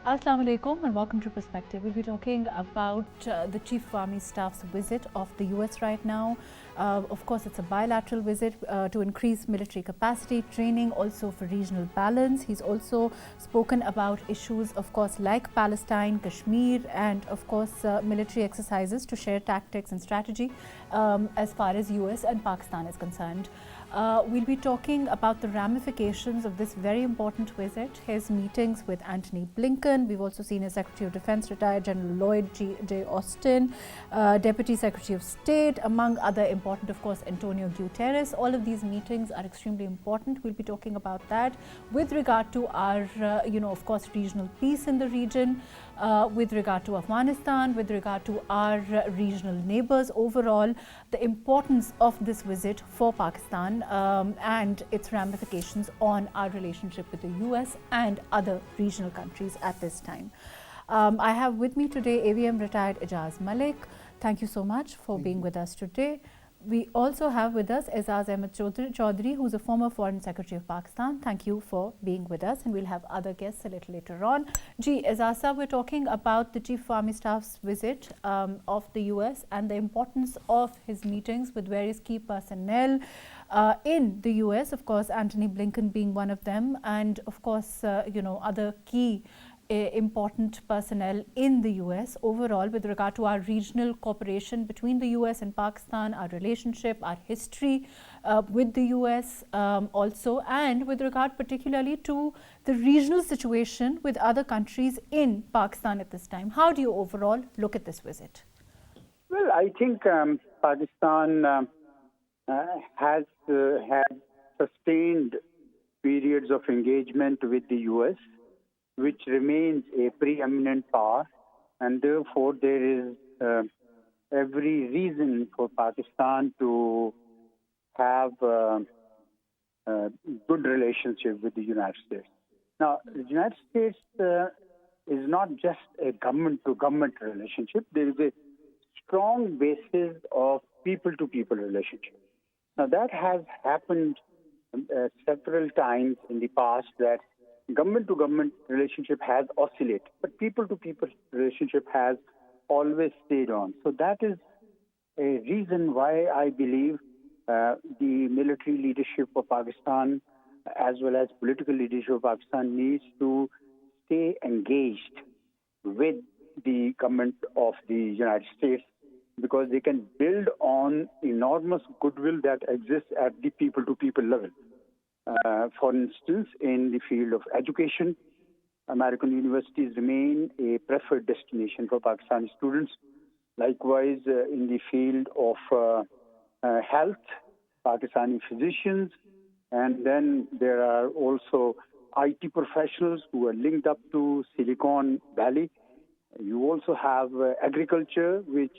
Assalamu alaikum and welcome to Perspective. We'll be talking about the Chief of Army Staff's visit of the US right now. Of course, it's a bilateral visit to increase military capacity, training, also for regional balance. He's also spoken about issues, of course, like Palestine, Kashmir, and of course, military exercises to share tactics and strategy as far as US and Pakistan is concerned. We'll be talking about the ramifications of this very important visit, his meetings with Antony Blinken. We've also seen his Secretary of Defense, retired General Lloyd J. Austin, Deputy Secretary of State, among other important, of course, Antonio Guterres. All of these meetings are extremely important. We'll be talking about that with regard to our, of course, regional peace in the region, with regard to Afghanistan, with regard to our regional neighbors overall, the importance of this visit for Pakistan and its ramifications on our relationship with the US and other regional countries at this time. I have with me today AVM retired Ijaz Malik. Thank you so much for being with us today. We also have with us Aizaz Chaudhry, who's a former Foreign Secretary of Pakistan. Thank you for being with us, and we'll have other guests a little later on. Aizaz sir, we're talking about the Chief of Army Staff's visit of the US and the importance of his meetings with various key personnel in the US, of course, Antony Blinken being one of them, and of course, other key important personnel in the US overall with regard to our regional cooperation between the US and Pakistan, our relationship, our history with the US also, and with regard particularly to the regional situation with other countries in Pakistan at this time. How do you overall look at this visit? Well, I think Pakistan has had sustained periods of engagement with the US, which remains a preeminent power, and therefore there is every reason for Pakistan to have a good relationship with the United States. Now, the United States is not just a government-to-government relationship. There is a strong basis of people-to-people relationship. Now, that has happened several times in the past, that government-to-government relationship has oscillated, but people-to-people relationship has always stayed on. So that is a reason why I believe the military leadership of Pakistan as well as political leadership of Pakistan needs to stay engaged with the government of the United States, because they can build on enormous goodwill that exists at the people-to-people level. For instance, in the field of education, American universities remain a preferred destination for Pakistani students. Likewise, in the field of health, Pakistani physicians, and then there are also IT professionals who are linked up to Silicon Valley. You also have agriculture, which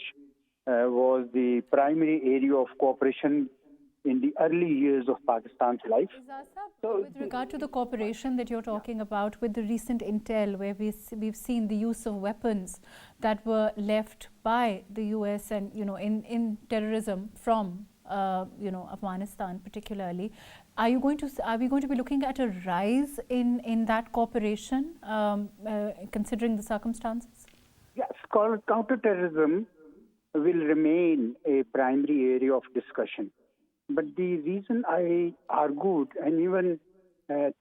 was the primary area of cooperation in the early years of Pakistan's life. So, with regard to the cooperation that you're talking about with the recent intel, where we've seen the use of weapons that were left by the US and in terrorism from Afghanistan particularly, are we going to be looking at a rise in that cooperation considering the circumstances? Yes, counterterrorism will remain a primary area of discussion. But the reason I argued, and even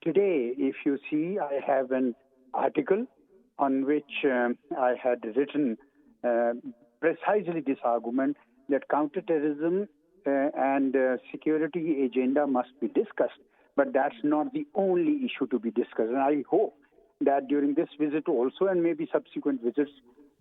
today, if you see, I have an article on which I had written precisely this argument, that counterterrorism and security agenda must be discussed. But that's not the only issue to be discussed. And I hope that during this visit also, and maybe subsequent visits,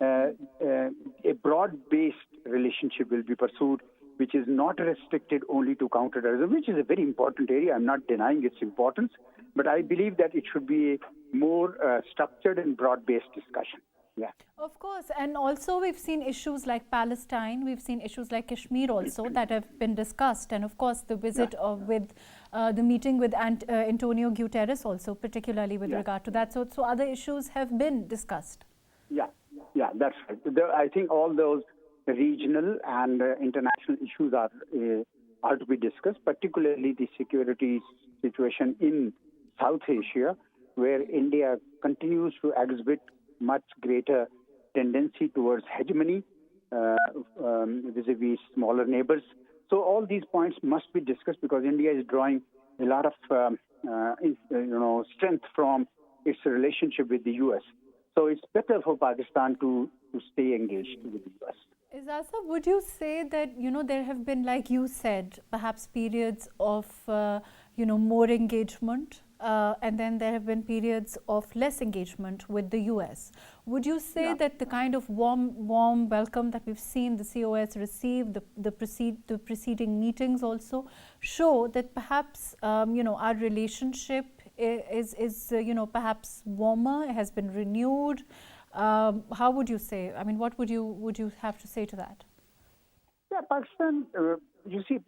a broad-based relationship will be pursued, which is not restricted only to counterterrorism, which is a very important area. I'm not denying its importance, but I believe that it should be a more structured and broad-based discussion. Yeah. Of course, and also we've seen issues like Palestine, we've seen issues like Kashmir also that have been discussed, and of course the visit with the meeting with Antonio Guterres also, particularly with regard to that. So other issues have been discussed. Yeah, that's right. I think all those regional and international issues are to be discussed, particularly the security situation in South Asia, where India continues to exhibit much greater tendency towards hegemony vis-a-vis smaller neighbors. So all these points must be discussed because India is drawing a lot of strength from its relationship with the U.S. So it's better for Pakistan to stay engaged with the U.S. Ijaz, would you say that, there have been, like you said, perhaps periods of, more engagement, and then there have been periods of less engagement with the US. Would you say that the kind of warm welcome that we've seen the COS receive, the preceding meetings also show that perhaps, our relationship is perhaps warmer, has been renewed? How would you say? I mean, what would you have to say to that? Yeah, Pakistan. You see,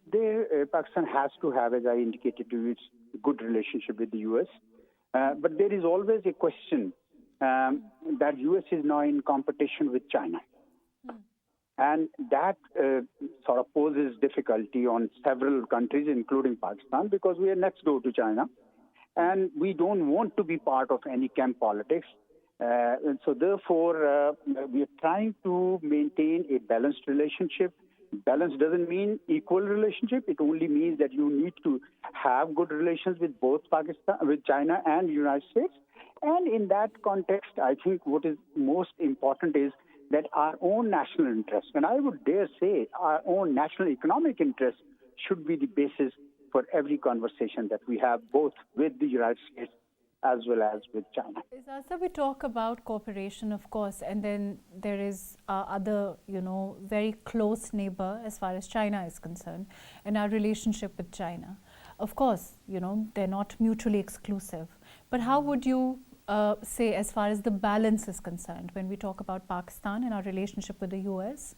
Pakistan has to have, as I indicated to you, its good relationship with the U.S. But there is always a question that U.S. is now in competition with China, and that sort of poses difficulty on several countries, including Pakistan, because we are next door to China, and we don't want to be part of any camp politics. And so therefore, we are trying to maintain a balanced relationship. Balance doesn't mean equal relationship. It only means that you need to have good relations with both with China and the United States. And in that context, I think what is most important is that our own national interest, and I would dare say our own national economic interest, should be the basis for every conversation that we have, both with the United States as well as with China. Ijaz, we talk about cooperation, of course, and then there is other, very close neighbor as far as China is concerned, and our relationship with China. Of course, they're not mutually exclusive. But how would you say, as far as the balance is concerned, when we talk about Pakistan and our relationship with the US,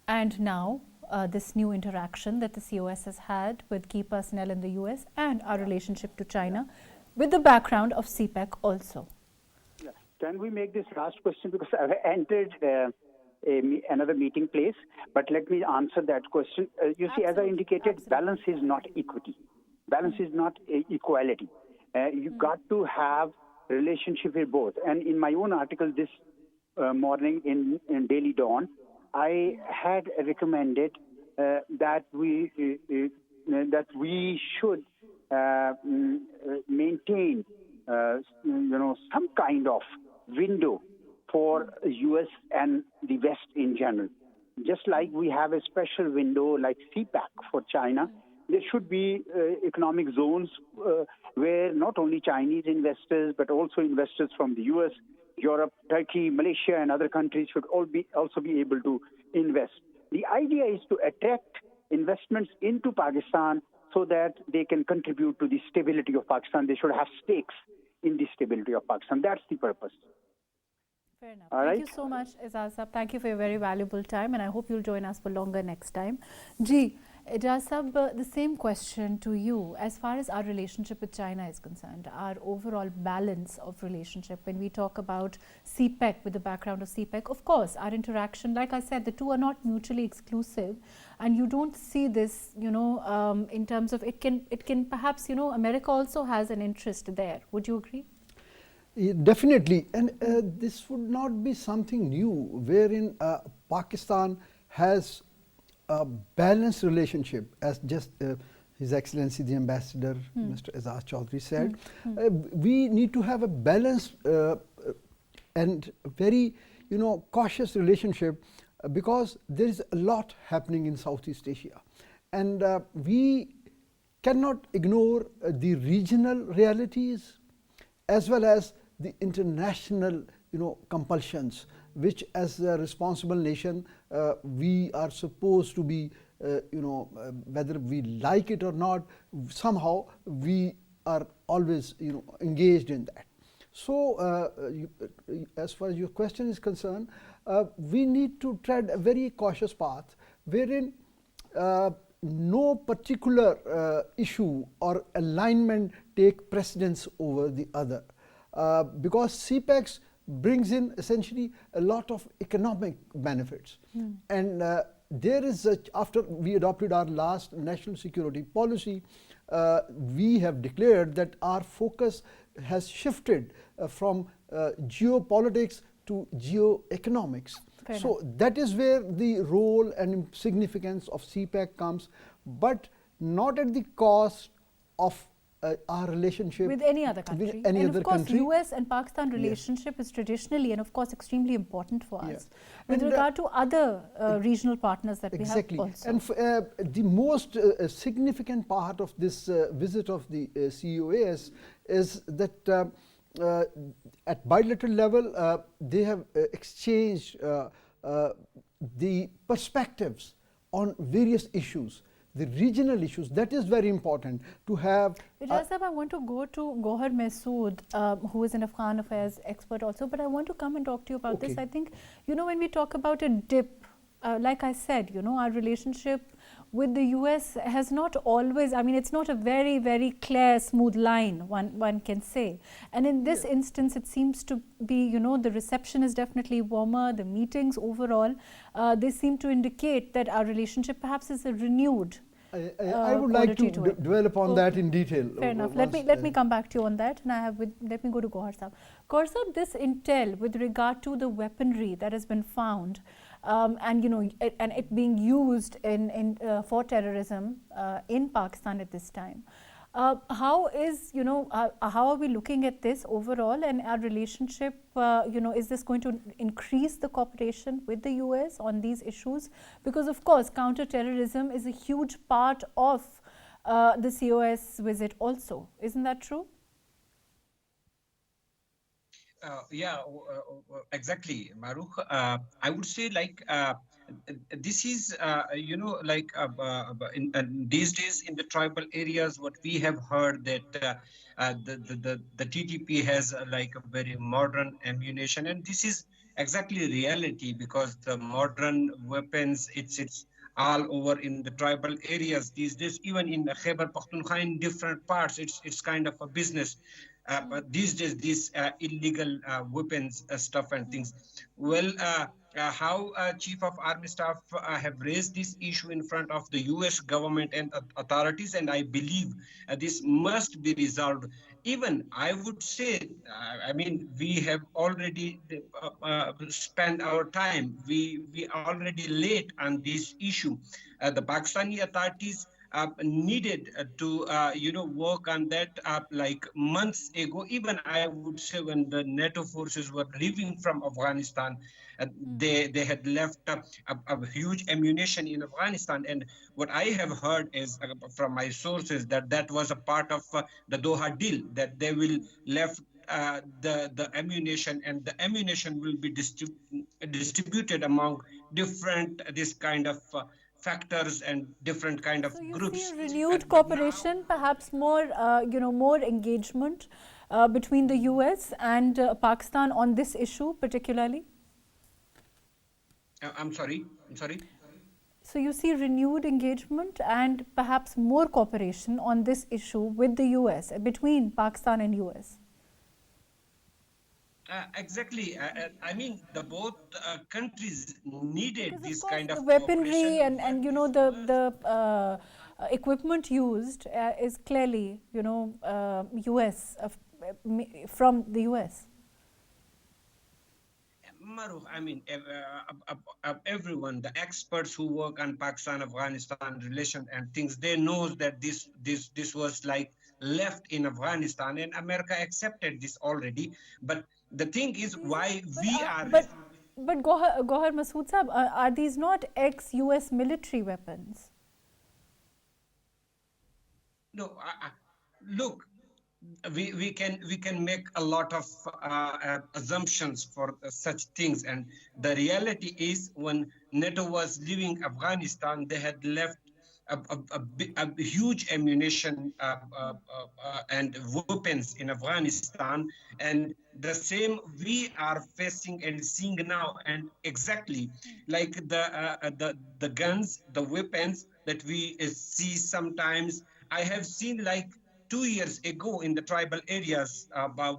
and now this new interaction that the COS has had with key personnel in the US and our relationship to China, with the background of CPEC also? Yeah. Can we make this last question, because I've entered another meeting place, but let me answer that question. You see, as I indicated, balance is not equity. Balance is not equality. You got to have relationship with both. And in my own article this morning in Daily Dawn, I had recommended that we should maintain, some kind of window for U.S. and the West in general. Just like we have a special window like CPEC for China, there should be economic zones where not only Chinese investors but also investors from the U.S., Europe, Turkey, Malaysia, and other countries should also be able to invest. The idea is to attract investments into Pakistan so that they can contribute to the stability of Pakistan. They should have stakes in the stability of Pakistan. That's the purpose. Fair enough. Thank you so much, Ijaz. Thank you for your very valuable time, and I hope you'll join us for longer next time. Ijaz, the same question to you. As far as our relationship with China is concerned, our overall balance of relationship, when we talk about CPEC, with the background of CPEC, of course, our interaction, like I said, the two are not mutually exclusive, and you don't see this, in terms of it can perhaps, America also has an interest there. Would you agree? Definitely, and this would not be something new, wherein Pakistan has a balanced relationship, as just His Excellency the Ambassador, Mr. Aizaz Chaudhry said. We need to have a balanced and very, cautious relationship, because there is a lot happening in Southeast Asia, and we cannot ignore the regional realities as well as the international, compulsions, which as a responsible nation we are supposed to be, whether we like it or not, somehow we are always, engaged in that. So as far as your question is concerned, we need to tread a very cautious path, wherein no particular issue or alignment take precedence over the other, because CPEC brings in essentially a lot of economic benefits. And there is after we adopted our last national security policy, we have declared that our focus has shifted from geopolitics to geoeconomics. Fair So that is where the role and significance of CPEC comes, but not at the cost of our relationship with any other country. With any and other of course, country. US and Pakistan relationship is traditionally and of course extremely important for us. With And, regard to other regional partners that exactly. we have also. And the most significant part of this visit of the COAS is that at bilateral level, they have exchanged the perspectives on various issues, the regional issues. That is very important to have. Ijaz Sahab, I want to go to Gohar Mahsud, who is an Afghan affairs expert also, but I want to come and talk to you about this. I think, you know, when we talk about a dip, like I said, you know, our relationship with the US has not always, I mean, it's not a very, very clear, smooth line, one can say. And in this instance, it seems to be, you know, the reception is definitely warmer, the meetings overall, they seem to indicate that our relationship perhaps is a renewed I would like to dwell upon that in detail. Fair enough. Let me come back to you on that, and let me go to Gohar Sahab. Gohar Sahab, this intel with regard to the weaponry that has been found, and you know, and it being used for terrorism in Pakistan at this time. How is, you know, how are we looking at this overall, and our relationship, you know, is this going to increase the cooperation with the US on these issues? Because of course, counter-terrorism is a huge part of the COS visit also. Isn't that true? Exactly, Mahrukh. I would say like this is, you know, like in these days in the tribal areas, what we have heard that the TTP has like a very modern ammunition, and this is exactly reality because the modern weapons, it's all over in the tribal areas these days. Even in Khyber Pakhtunkhwa, in different parts, it's kind of a business. But these days, these illegal weapons stuff and things. Well, how Chief of Army Staff have raised this issue in front of the US government and authorities, and I believe this must be resolved. Even I would say, I mean, we have already spent our time. We are already late on this issue. The Pakistani authorities needed to you know, work on that like months ago. Even I would say when the NATO forces were leaving from Afghanistan, they had left a huge ammunition in Afghanistan. And what I have heard is from my sources that was a part of the Doha deal, that they will left the ammunition, and the ammunition will be distributed among different this kind of factors and different kind of groups. So you see renewed cooperation, perhaps more, you know, more engagement between the US and Pakistan on this issue particularly? I'm sorry. So you see renewed engagement and perhaps more cooperation on this issue with the US, between Pakistan and US? Exactly. I mean, the both countries needed this kind of the weaponry cooperation. and you know the equipment used is clearly, you know, US from the US. Mahrukh, I mean, everyone, the experts who work on Pakistan-Afghanistan relation and things, they know that this was like left in Afghanistan, and America accepted this already. But the thing is, why we are... But Gohar Mahsud Sahab, are these not ex-US military weapons? No, look, we can make a lot of assumptions for such things, and the reality is when NATO was leaving Afghanistan, they had left a huge ammunition and weapons in Afghanistan, and the same we are facing and seeing now, and exactly like the guns, the weapons that we see sometimes. I have seen like 2 years ago in the tribal areas,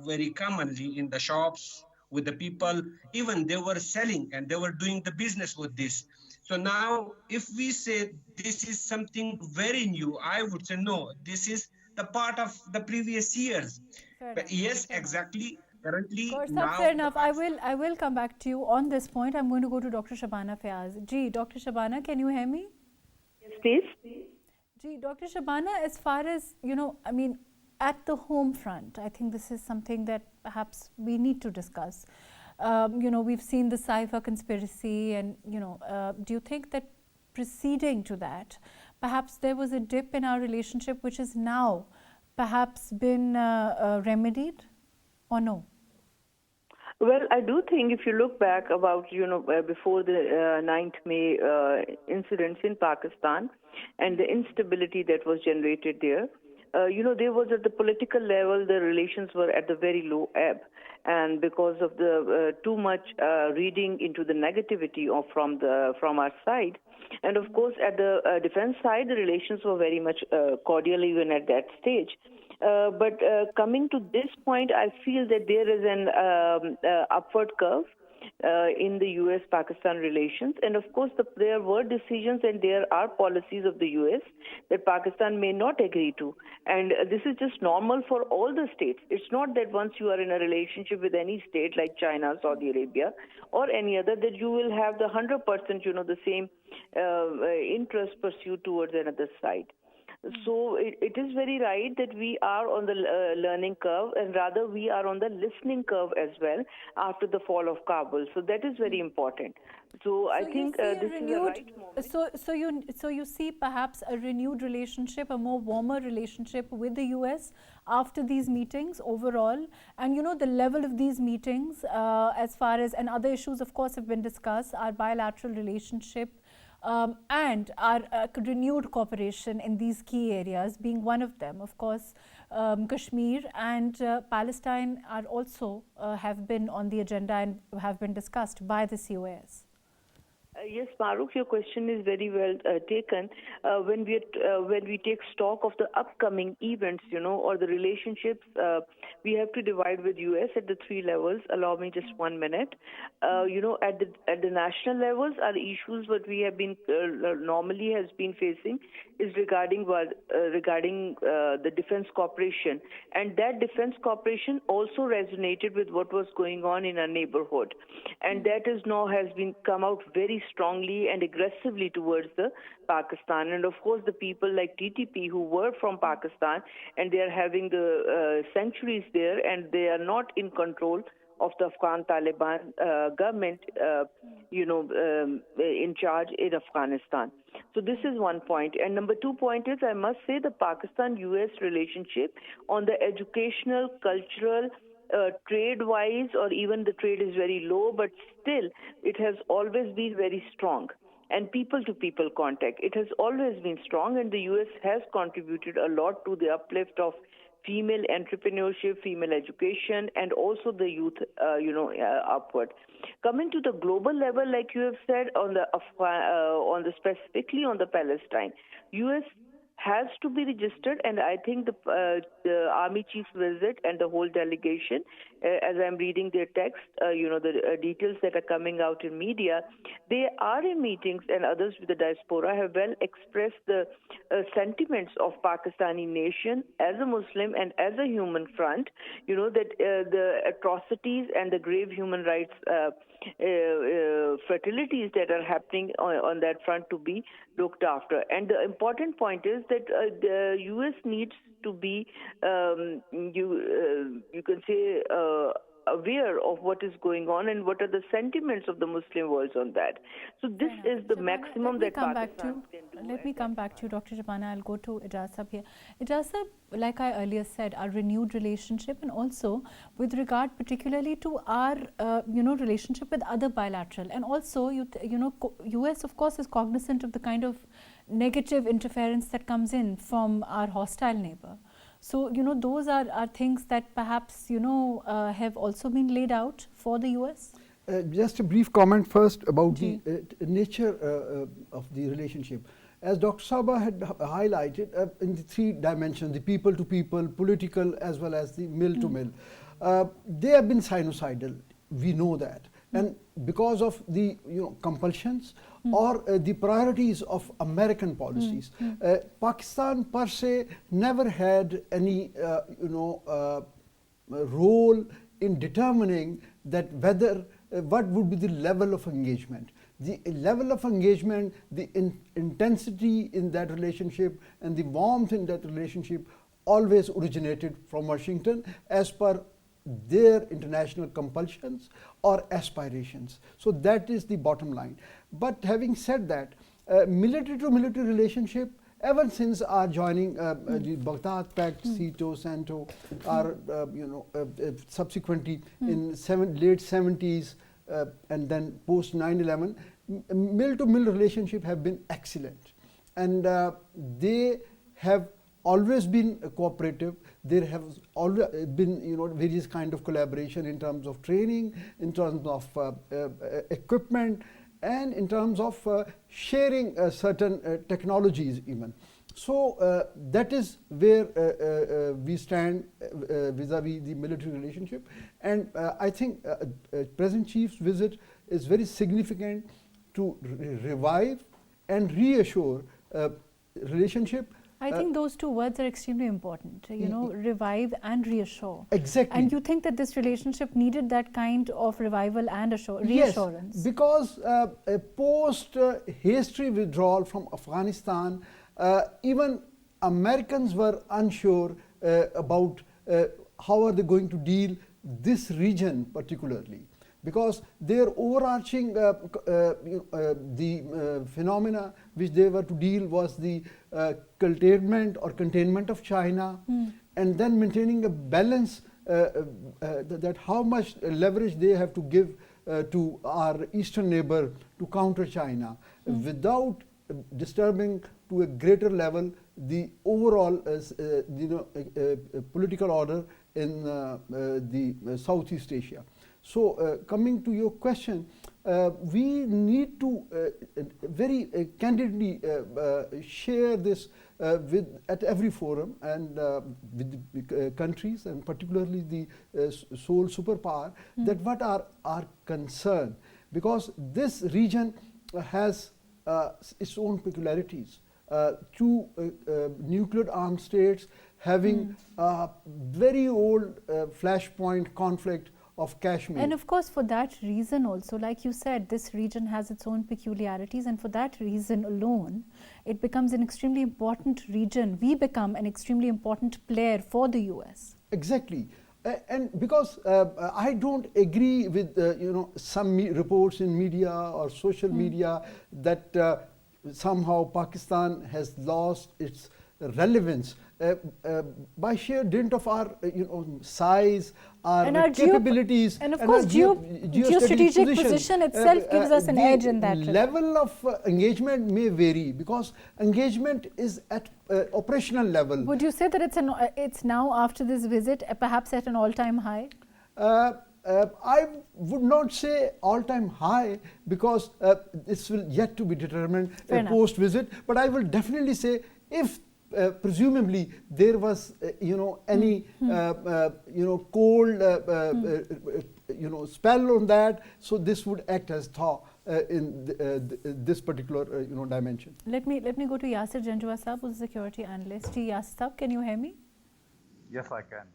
very commonly in the shops with the people, even they were selling and they were doing the business with this. So now, if we say this is something very new, I would say no, this is the part of the previous years. But yes, exactly, currently Fair now enough. I will come back to you on this point. I'm going to go to Dr. Shabana Fayyaz. Ji, Dr. Shabana, can you hear me? Yes, please. Ji, Dr. Shabana, as far as, I mean, at the home front, I think this is something that perhaps we need to discuss. We've seen the Sahi conspiracy and, do you think that preceding to that, perhaps there was a dip in our relationship which has now perhaps been remedied or no? Well, I do think if you look back about, before the 9th May incidents in Pakistan and the instability that was generated there, there was at the political level, the relations were at the very low ebb. And because of the too much reading into the negativity from our side, and of course at the defense side, the relations were very much cordial even at that stage. But coming to this point, I feel that there is an upward curve in the US-Pakistan relations. And of course, there were decisions and there are policies of the US that Pakistan may not agree to. And this is just normal for all the states. It's not that once you are in a relationship with any state like China, Saudi Arabia, or any other, that you will have the 100%, the same interest pursued towards another side. So it is very right that we are on the learning curve, and rather we are on the listening curve as well after the fall of Kabul. So that is very important. So I think this is the right moment. So you see perhaps a renewed relationship, a more warmer relationship with the US after these meetings overall, and the level of these meetings as far as, and other issues of course have been discussed, our bilateral relationship and our renewed cooperation in these key areas being one of them. Of course, Kashmir and Palestine are also have been on the agenda and have been discussed by the COAS. Yes, Mahrukh, your question is very well taken. When we take stock of the upcoming events, or the relationships, we have to divide with US at the three levels. Allow me just 1 minute. At the national levels, our issues what we have been normally has been facing is regarding the defense cooperation, and that defense cooperation also resonated with what was going on in our neighborhood, and that is now has been come out very strongly and aggressively towards the Pakistan. And of course the people like TTP who were from Pakistan, and they are having the sanctuaries there, and they are not in control of the Afghan Taliban government, in charge in Afghanistan. So this is one point. And number 2 point is, I must say, the Pakistan-US relationship on the educational, cultural, trade-wise, or even the trade is very low, but still it has always been very strong. And people-to-people contact, it has always been strong, and the U.S. has contributed a lot to the uplift of female entrepreneurship, female education, and also the youth, upward. Coming to the global level, like you have said, on the specifically on the Palestine, U.S. has to be registered, and I think the Army Chief's visit and the whole delegation, as I'm reading their text, the details that are coming out in media, they are in meetings, and others with the diaspora have well expressed the sentiments of Pakistani nation as a Muslim and as a human front, that the atrocities and the grave human rights fertilities that are happening on that front to be looked after. And the important point is that the U.S. needs to be, you can say, aware of what is going on and what are the sentiments of the Muslim world on that. So this is the maximum that Pakistan can do. Let me come back to you, Dr. Shabana. I'll go to Ijaz Sahab here. Ijaz Sahab, like I earlier said, our renewed relationship, and also with regard particularly to our, relationship with other bilateral, and also, US of course is cognizant of the kind of negative interference that comes in from our hostile neighbor. So, those are things that perhaps, have also been laid out for the US? Just a brief comment first about the nature of the relationship. As Dr. Sabah had highlighted, in the three dimensions, the people-to-people, political, as well as the mill-to-mill, they have been sinusoidal. We know that. And because of the compulsions or the priorities of American policies, Pakistan per se never had any role in determining that whether what would be the level of engagement. The level of engagement, the intensity in that relationship and the warmth in that relationship always originated from Washington as per their international compulsions or aspirations. So that is the bottom line. But having said that, military to military relationship, ever since our joining the Baghdad Pact, CETO, SANTO, our subsequently in late 70s and then post 9/11, mil to mil relationship have been excellent, and they have always been cooperative. There have always been various kind of collaboration in terms of training, in terms of equipment, and in terms of sharing certain technologies even. So that is where we stand vis-a-vis the military relationship, and I think President Chief's visit is very significant to revive and reassure relationship. I think those two words are extremely important, revive and reassure. Exactly. And you think that this relationship needed that kind of revival and reassurance? Yes, because post history withdrawal from Afghanistan, even Americans were unsure about how are they going to deal this region particularly, because their overarching phenomena which they were to deal was the containment of China, and then maintaining a balance that how much leverage they have to give to our eastern neighbor to counter China without disturbing to a greater level the overall political order in the Southeast Asia. So coming to your question, we need to very candidly share this at every forum and with the countries, and particularly the sole superpower, that what are our concern, because this region has its own peculiarities. Two nuclear armed states having a very old flashpoint conflict of Kashmir. And of course, for that reason also, like you said, this region has its own peculiarities, and for that reason alone, it becomes an extremely important region. We become an extremely important player for the US. Exactly. And because I don't agree with some reports in media or social media that somehow Pakistan has lost its relevance by sheer dint of our size, our capabilities, and of course geostrategic position itself gives us an edge in that level of engagement may vary, because engagement is at operational level. Would you say that it's now, after this visit, perhaps at an all-time high? I would not say all-time high, because this will yet to be determined post-visit, but I will definitely say if presumably there was any cold spell on that, so this would act as thaw in this particular dimension. Let me go to Yasir Janjua Sahab, who's a security analyst. Yasir Sahab, can you hear me? Yes, I can.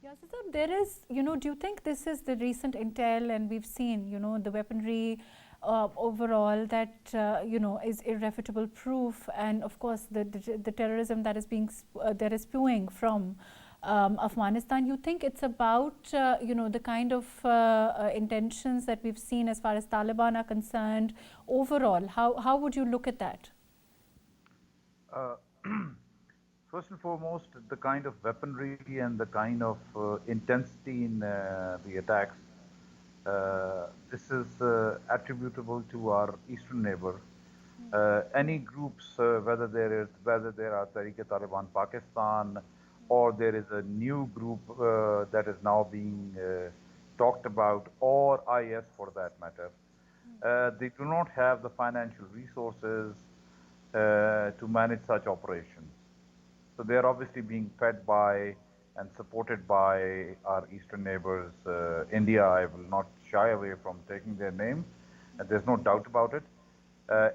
Yasir Sahab, there is, do you think this is the recent intel, and we've seen, the weaponry overall that is irrefutable proof, and of course the terrorism that is spewing from Afghanistan. You think it's about the kind of intentions that we've seen as far as Taliban are concerned overall? How would you look at that? First and foremost, the kind of weaponry and the kind of intensity in the attacks, this is attributable to our eastern neighbor. Any groups, whether there are Tehrik-e-Taliban Pakistan, or there is a new group that is now being talked about, or IS for that matter, they do not have the financial resources to manage such operations. So they are obviously being fed by and supported by our eastern neighbors. India, I will not shy away from taking their name, and there's no doubt about it.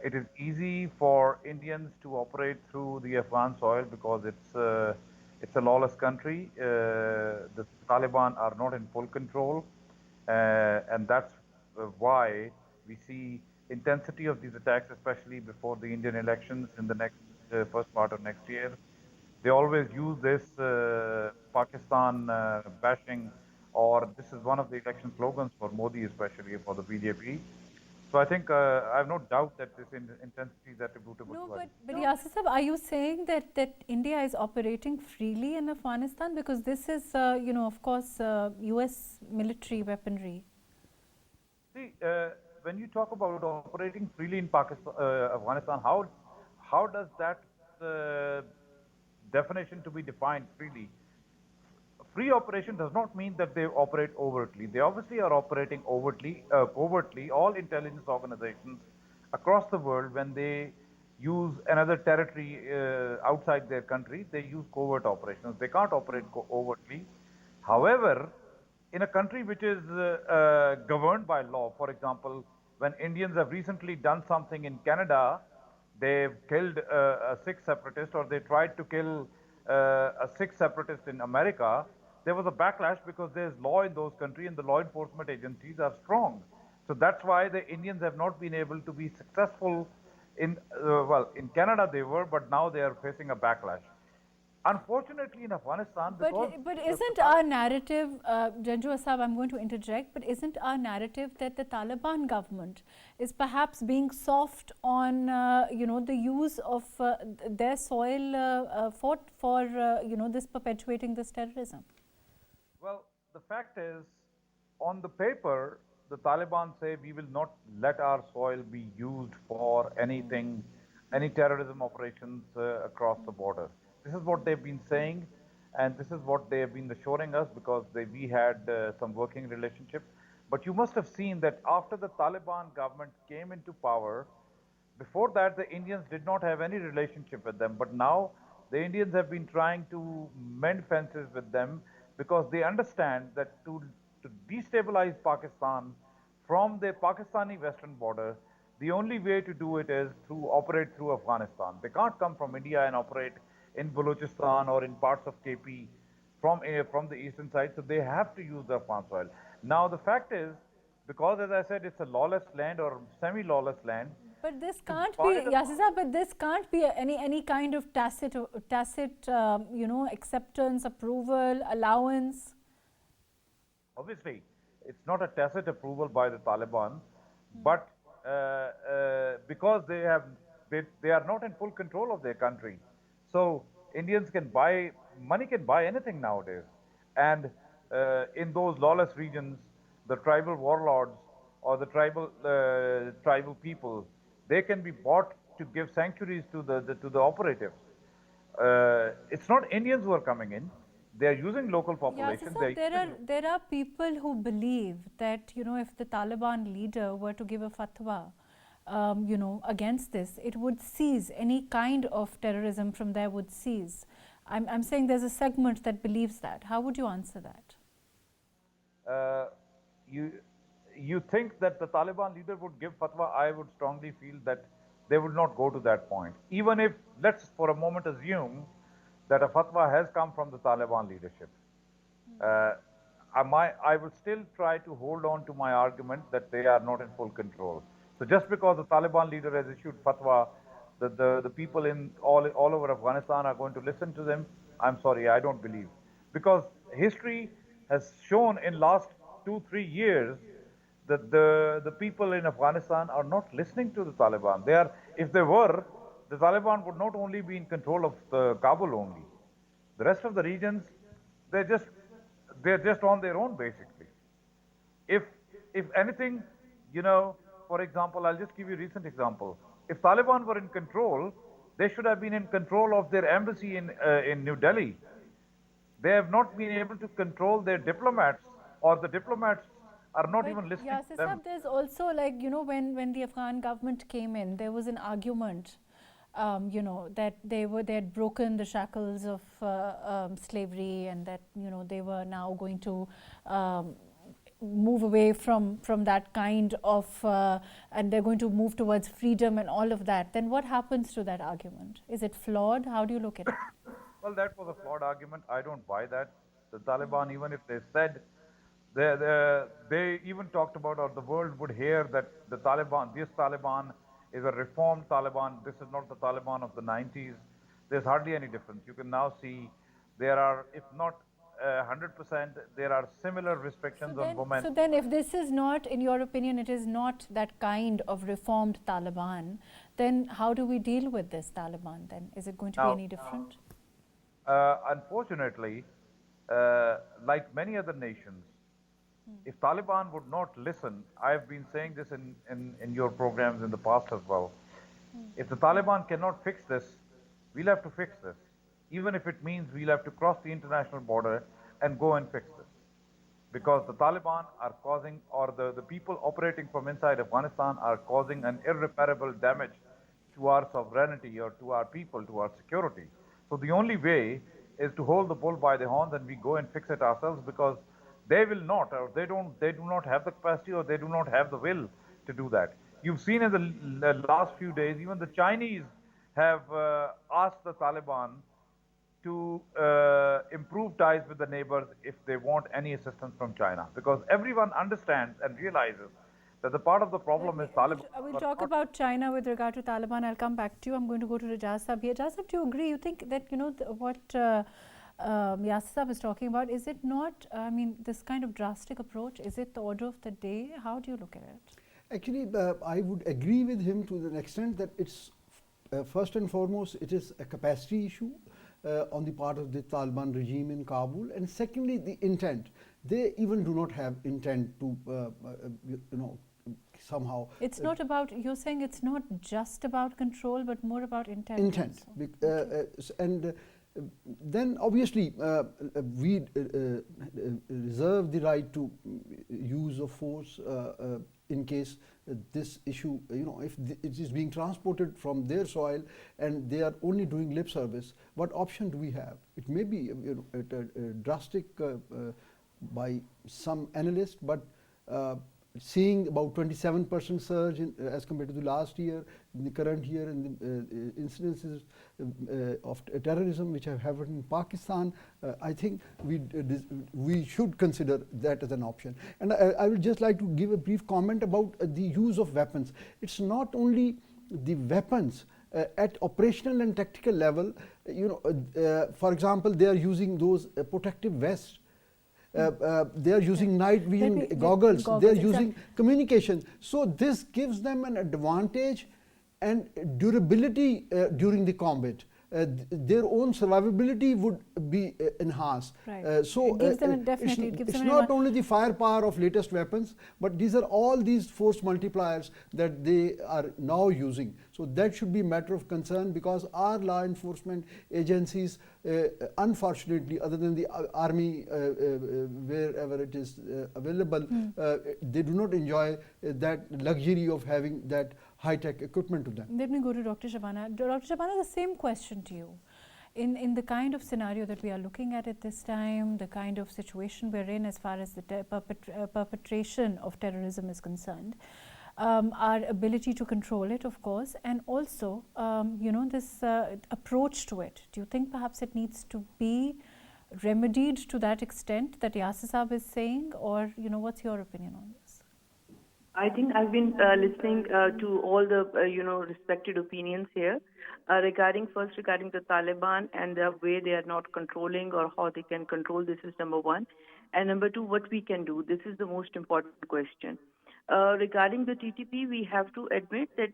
It is easy for Indians to operate through the Afghan soil because it's It's a lawless country. The Taliban are not in full control, and that's why we see intensity of these attacks, especially before the Indian elections in the next first part of next year. They always use this Pakistan bashing, or this is one of the election slogans for Modi, especially for the BJP. So I think I have no doubt that this intensity is attributable No, to it. but Yasir Sahab, are you saying that India is operating freely in Afghanistan? Because this is, of course, US military weaponry. See, when you talk about operating freely in Pakistan, Afghanistan, how does that definition to be defined freely? Free operation does not mean that they operate overtly. They obviously are operating covertly. All intelligence organizations across the world, when they use another territory outside their country, they use covert operations. They can't operate overtly. However, in a country which is governed by law, for example, when Indians have recently done something in Canada, they've killed a Sikh separatist, or they tried to kill a Sikh separatist in America, there was a backlash because there's law in those countries and the law enforcement agencies are strong. So that's why the Indians have not been able to be successful in, in Canada they were, but now they are facing a backlash. Unfortunately, in Afghanistan, because but isn't our narrative, Janjua Sahab, I'm going to interject, but isn't our narrative that the Taliban government is perhaps being soft on, the use of their soil for this perpetuating this terrorism? Well, the fact is, on the paper, the Taliban say we will not let our soil be used for anything, any terrorism operations across the border. This is what they've been saying, and this is what they have been assuring us, because we had some working relationship. But you must have seen that after the Taliban government came into power, before that the Indians did not have any relationship with them. But now the Indians have been trying to mend fences with them, because they understand that to destabilize Pakistan from the Pakistani western border, the only way to do it is to operate through Afghanistan. They can't come from India and operate in Balochistan or in parts of KP from the eastern side, so they have to use the Afghan soil. Now the fact is, because as I said, it's a lawless land or semi-lawless land. But this can't be, Yasir Sahab, but this can't be any kind of tacit acceptance, approval, allowance. Obviously, it's not a tacit approval by the Taliban, but because they are not in full control of their country. So Indians can buy, money can buy anything nowadays. And in those lawless regions, the tribal warlords or the tribal people, they can be bought to give sanctuaries to the operatives. It's not Indians who are coming in. They are using local population. Yeah, there are people who believe that, if the Taliban leader were to give a fatwa, against this, it would cease, any kind of terrorism from there would cease. I'm saying there's a segment that believes that. How would you answer that? You think that the Taliban leader would give fatwa? I would strongly feel that they would not go to that point. Even if, let's for a moment assume that a fatwa has come from the Taliban leadership. I would still try to hold on to my argument that they are not in full control. So just because the Taliban leader has issued fatwa, the people in all over Afghanistan are going to listen to them, I'm sorry, I don't believe. Because history has shown in last 2-3 years that the people in Afghanistan are not listening to the Taliban. If they were, the Taliban would not only be in control of Kabul only. The rest of the regions, they're just on their own basically. If anything, for example, I'll just give you a recent example. If Taliban were in control, they should have been in control of their embassy in New Delhi. They have not been able to control their diplomats, or the diplomats are not even listening to them. There's also, like, when the Afghan government came in, there was an argument, that they had broken the shackles of slavery, and that, they were now going to move away from that kind of, and they're going to move towards freedom and all of that. Then what happens to that argument? Is it flawed? How do you look at it? Well, that was a flawed argument. I don't buy that. The Taliban, even if they said, they even talked about, or the world would hear that the Taliban, this Taliban is a reformed Taliban. This is not the Taliban of the 90s. There's hardly any difference. You can now see there are, if not 100%, there are similar restrictions on women. So then if this is not, in your opinion, it is not that kind of reformed Taliban, then how do we deal with this Taliban then? Is it going to be any different? Unfortunately, like many other nations, if Taliban would not listen, I've been saying this in your programs in the past as well, if the Taliban cannot fix this, we'll have to fix this. Even if it means we'll have to cross the international border and go and fix this. Because the Taliban are causing, or the people operating from inside Afghanistan are causing an irreparable damage to our sovereignty or to our people, to our security. So the only way is to hold the bull by the horns and we go and fix it ourselves, because they will not, or they do not have the capacity, or they do not have the will to do that. You've seen in the last few days, even the Chinese have asked the Taliban to improve ties with the neighbors if they want any assistance from China, because everyone understands and realizes that the part of the problem is Taliban. We'll talk about China with regard to Taliban. I'll come back to you. I'm going to go to Ijaz Sahib here. Ijaz Sahib, do you agree? You think that, you know, what Yasir Sahib is talking about, is it not, I mean, this kind of drastic approach, is it the order of the day? How do you look at it? Actually, I would agree with him to the extent that it's, first and foremost, it is a capacity issue on the part of the Taliban regime in Kabul, and secondly, the intent. They even do not have intent to, you know, somehow. It's not about, you're saying it's not just about control, but more about intent. Intent. And then obviously we reserve the right to use of force in case this issue, you know, if it is being transported from their soil and they are only doing lip service, what option do we have? It may be, you know, drastic by some analysts, but seeing about 27% surge in, as compared to the last year, in the current year, and the incidences of terrorism which have happened in Pakistan, I think we should consider that as an option. And I would just like to give a brief comment about the use of weapons. It's not only the weapons. At operational and tactical level, you know, for example, they are using those protective vests. They are using night vision goggles, they are using communication. So this gives them an advantage and durability during the combat. Their own survivability would be enhanced. Right. So it's not only the firepower of latest weapons, but these are all these force multipliers that they are now using. So that should be a matter of concern, because our law enforcement agencies, unfortunately, other than the army, wherever it is available, they do not enjoy that luxury of having that high-tech equipment to them. Let me go to Dr. Shabana. Dr. Shabana, the same question to you. In the kind of scenario that we are looking at this time, the kind of situation we're in as far as the perpetration of terrorism is concerned, our ability to control it, of course, and also, you know, this approach to it. Do you think perhaps it needs to be remedied to that extent that Yasir Sahib is saying, or, you know, what's your opinion on this? I think I've been listening to all the respected opinions here regarding the Taliban and the way they are not controlling or how they can control. This is number one, and number two, what we can do. This is the most important question. Regarding the TTP, we have to admit that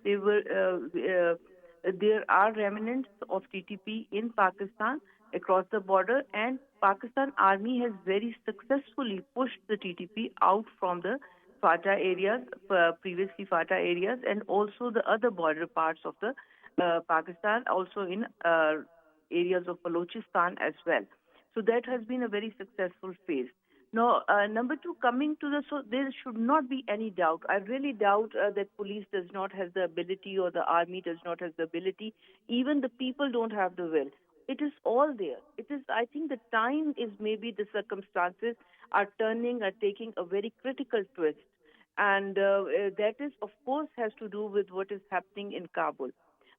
there are remnants of TTP in Pakistan across the border, and Pakistan Army has very successfully pushed the TTP out from the FATA areas, previously FATA areas, and also the other border parts of the Pakistan, also in areas of Balochistan as well. So that has been a very successful phase. Now, number two, coming to so there should not be any doubt. I really doubt that police does not have the ability, or the army does not have the ability. Even the people don't have the will. It is all there. It is, I think the time is, maybe the circumstances are taking a very critical twist. And that is, of course, has to do with what is happening in Kabul.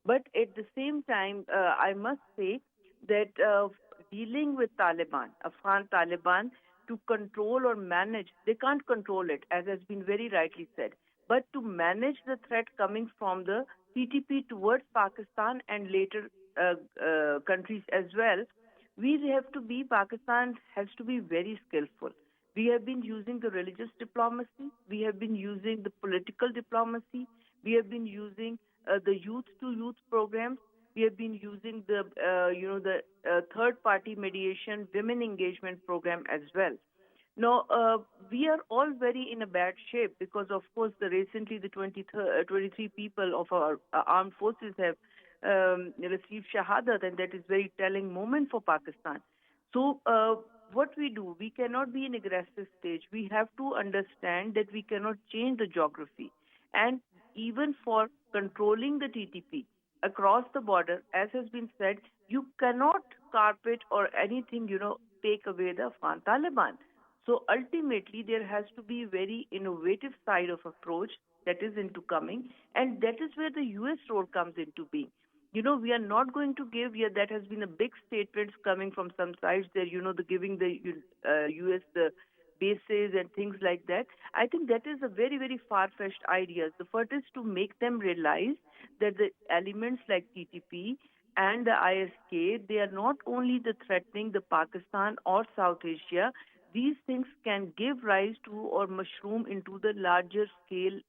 But at the same time, I must say that dealing with Taliban, Afghan Taliban, to control or manage, they can't control it, as has been very rightly said, but to manage the threat coming from the TTP towards Pakistan and later countries as well, Pakistan has to be very skillful. We have been using the religious diplomacy, we have been using the political diplomacy, we have been using the youth to youth programs, we have been using the third party mediation women engagement program as well. Now, we are all very in a bad shape because, of course, recently the 23 people of our armed forces have received Shahadat, and that is very telling moment for Pakistan. So, what we do, we cannot be in aggressive stage. We have to understand that we cannot change the geography. And even for controlling the TTP across the border, as has been said, you cannot carpet or anything, take away the Afghan Taliban. So ultimately, there has to be very innovative side of approach that is into coming, and that is where the U.S. role comes into being. We are not going to give, that has been a big statement coming from some sides there, the giving the U.S. the bases and things like that. I think that is a very, very far-fetched idea. The first is to make them realize that the elements like TTP and the ISK, they are not only the threatening the Pakistan or South Asia. These things can give rise to or mushroom into the larger scale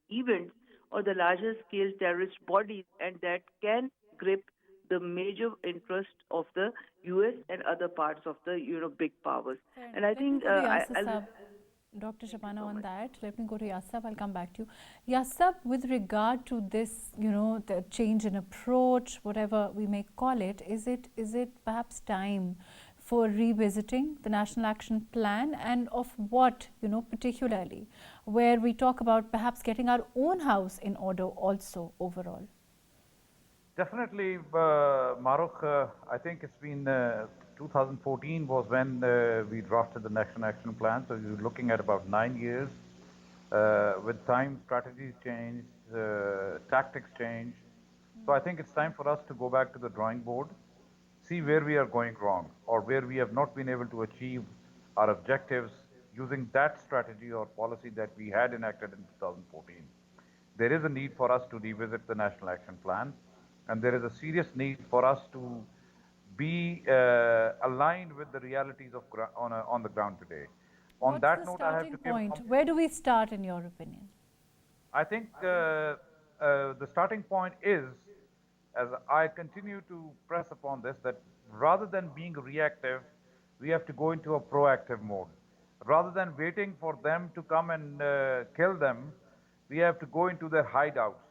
events or the larger scale terrorist bodies, and that can grip the major interest of the US and other parts of the big powers. And I think Dr. Shabana, on that, let me go to Yasir. I'll come back to you. Yasir, with regard to this, the change in approach, whatever we may call it, is it perhaps time for revisiting the National Action Plan, and of what, particularly, where we talk about perhaps getting our own house in order also overall? Definitely, Mahrukh, I think it's been 2014 was when we drafted the National Action Plan, so you're looking at about 9 years. With time, strategies changed, tactics changed. So I think it's time for us to go back to the drawing board, see where we are going wrong or where we have not been able to achieve our objectives using that strategy or policy that we had enacted in 2014. There is a need for us to revisit the National Action Plan, and there is a serious need for us to be aligned with the realities of on the ground today. On What's that the note, I have to starting give point? Where do we start, in your opinion? I think the starting point is, as I continue to press upon this, that rather than being reactive, we have to go into a proactive mode. Rather than waiting for them to come and kill them, we have to go into their hideouts.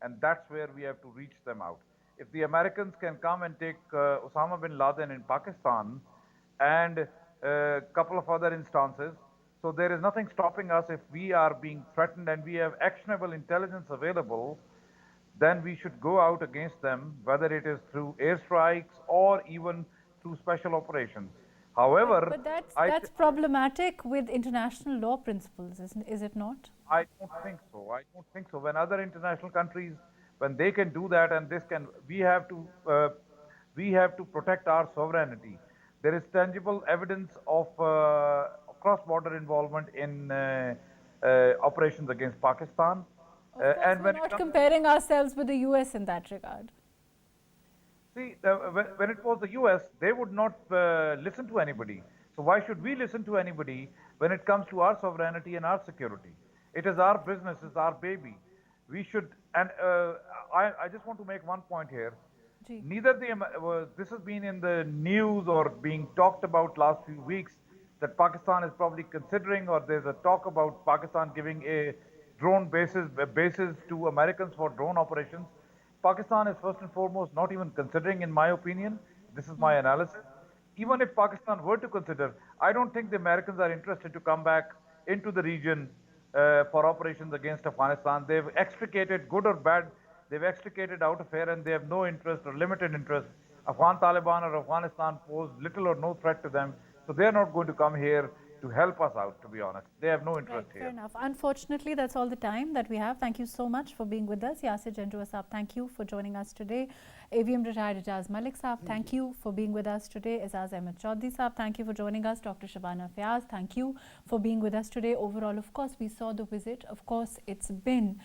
And that's where we have to reach them out. If the Americans can come and take Osama bin Laden in Pakistan and a couple of other instances, so there is nothing stopping us if we are being threatened and we have actionable intelligence available, then we should go out against them, whether it is through airstrikes or even through special operations. However, but that's problematic with international law principles, is it not? I don't think so. I don't think so. When other international countries, when they can do that, and we have to protect our sovereignty. There is tangible evidence of cross-border involvement in operations against Pakistan. Of course, and we're not comparing ourselves with the US in that regard. See, when it was the US, they would not listen to anybody. So why should we listen to anybody when it comes to our sovereignty and our security? It is our business, it's our baby. We should, and I just want to make one point here. Neither this has been in the news or being talked about last few weeks that Pakistan is probably considering, or there's a talk about Pakistan giving a drone bases to Americans for drone operations. Pakistan is first and foremost not even considering, in my opinion. This is my analysis. Even if Pakistan were to consider, I don't think the Americans are interested to come back into the region for operations against Afghanistan. They've extricated, good or bad, they've extricated out of here, and they have no interest or limited interest. Afghan Taliban or Afghanistan pose little or no threat to them, so they're not going to come here to help us out, to be honest. They have no interest Fair here. enough. Unfortunately, that's all the time that we have. Thank you so much for being with us. Yasir Janjua Saab, thank you for joining us today. AVM retired Ijaz Malik Saab, thank you for being with us today. Aizaz Chaudhry Saab, thank you for joining us. Dr. Shabana Fayyaz, thank you for being with us today. Overall, of course, we saw the visit. Of course, it's been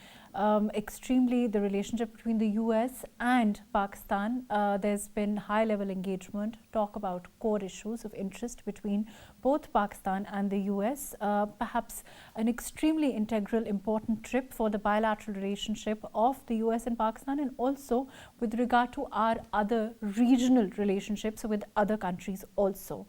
extremely the relationship between the US and Pakistan. There's been high-level engagement, talk about core issues of interest between both Pakistan and the US. Perhaps an extremely integral, important trip for the bilateral relationship of the US and Pakistan, and also with regard to our other regional relationships with other countries also.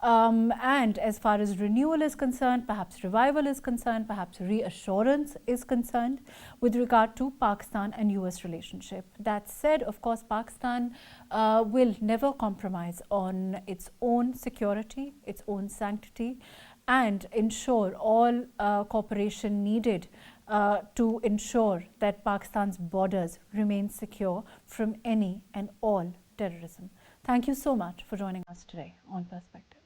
And as far as renewal is concerned, perhaps revival is concerned, perhaps reassurance is concerned with regard to Pakistan and US relationship. That said, of course, Pakistan will never compromise on its own security, its own sanctity, and ensure all cooperation needed to ensure that Pakistan's borders remain secure from any and all terrorism. Thank you so much for joining us today on Perspective.